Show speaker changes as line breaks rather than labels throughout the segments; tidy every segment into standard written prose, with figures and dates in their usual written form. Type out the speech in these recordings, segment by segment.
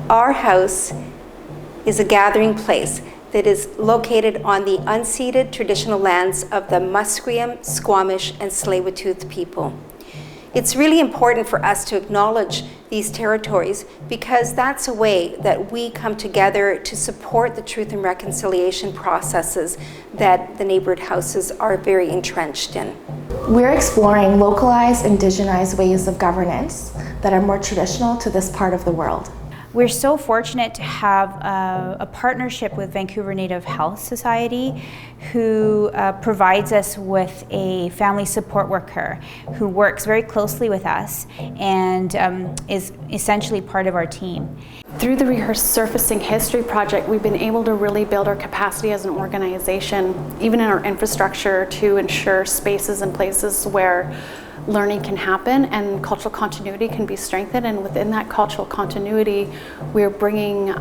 Our house is a gathering place that is located on the unceded traditional lands of the Musqueam, Squamish, and Tsleil-Waututh people. It's really important for us to acknowledge these territories because that's a way that we come together to support the truth and reconciliation processes that the neighborhood houses are very entrenched in.
We're exploring localized, indigenized ways of governance that are more traditional to this part of the world.
We're so fortunate to have a partnership with Vancouver Native Health Society, who provides us with a family support worker who works very closely with us and is essentially part of our team.
Through the Resurfacing History project, we've been able to really build our capacity as an organization, even in our infrastructure, to ensure spaces and places where learning can happen and cultural continuity can be strengthened. And within that cultural continuity, we're bringing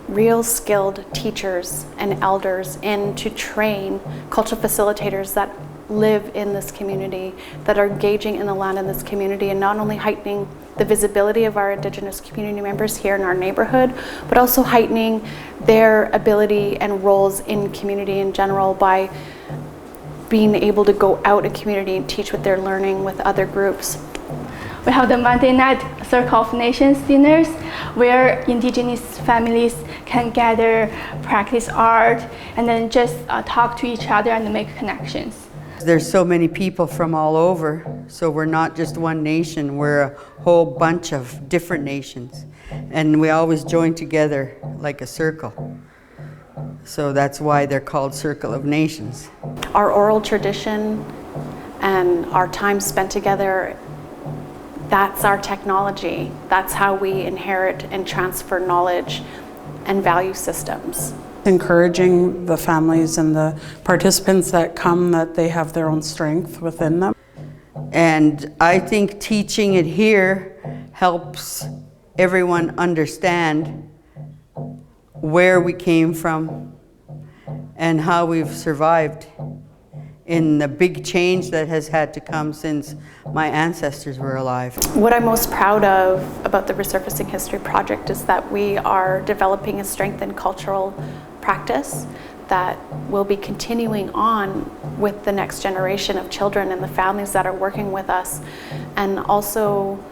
real skilled teachers and elders in to train cultural facilitators that live in this community, that are engaging in the land in this community, and not only heightening the visibility of our Indigenous community members here in our neighborhood, but also heightening their ability and roles in community in general by being able to go out in community and teach what they're learning with other groups.
We have the Monday night Circle of Nations dinners where Indigenous families can gather, practice art, and then just talk to each other and make connections.
There's so many people from all over, so we're not just one nation, we're a whole bunch of different nations. And we always join together like a circle. So that's why they're called Circle of Nations.
Our oral tradition and our time spent together, that's our technology. That's how we inherit and transfer knowledge and value systems.
Encouraging the families and the participants that come that they have their own strength within them.
And I think teaching it here helps everyone understand where we came from and how we've survived in the big change that has had to come since my ancestors were alive.
What I'm most proud of about the Resurfacing History project is that we are developing a strengthened cultural practice that will be continuing on with the next generation of children and the families that are working with us, and also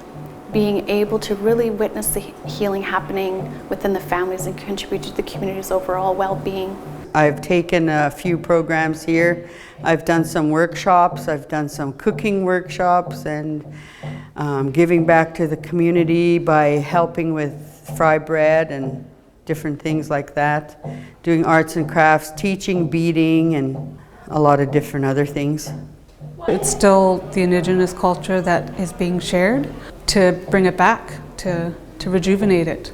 being able to really witness the healing happening within the families and contribute to the community's overall well-being.
I've taken a few programs here. I've done some workshops, I've done some cooking workshops, and giving back to the community by helping with fry bread and different things like that, doing arts and crafts, teaching beading, and a lot of different other things.
It's still the Indigenous culture that is being shared, to bring it back, to rejuvenate it.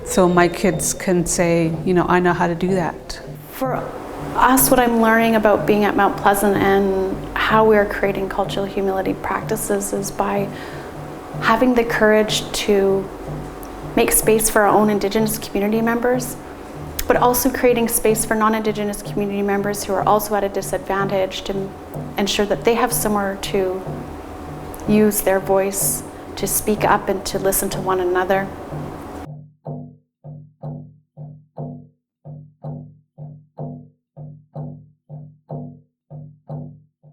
So my kids can say, you know, I know how to do that.
For us, what I'm learning about being at Mount Pleasant and how we're creating cultural humility practices is by having the courage to make space for our own Indigenous community members, but also creating space for non-Indigenous community members who are also at a disadvantage, to ensure that they have somewhere to use their voice, to speak up and to listen to one another.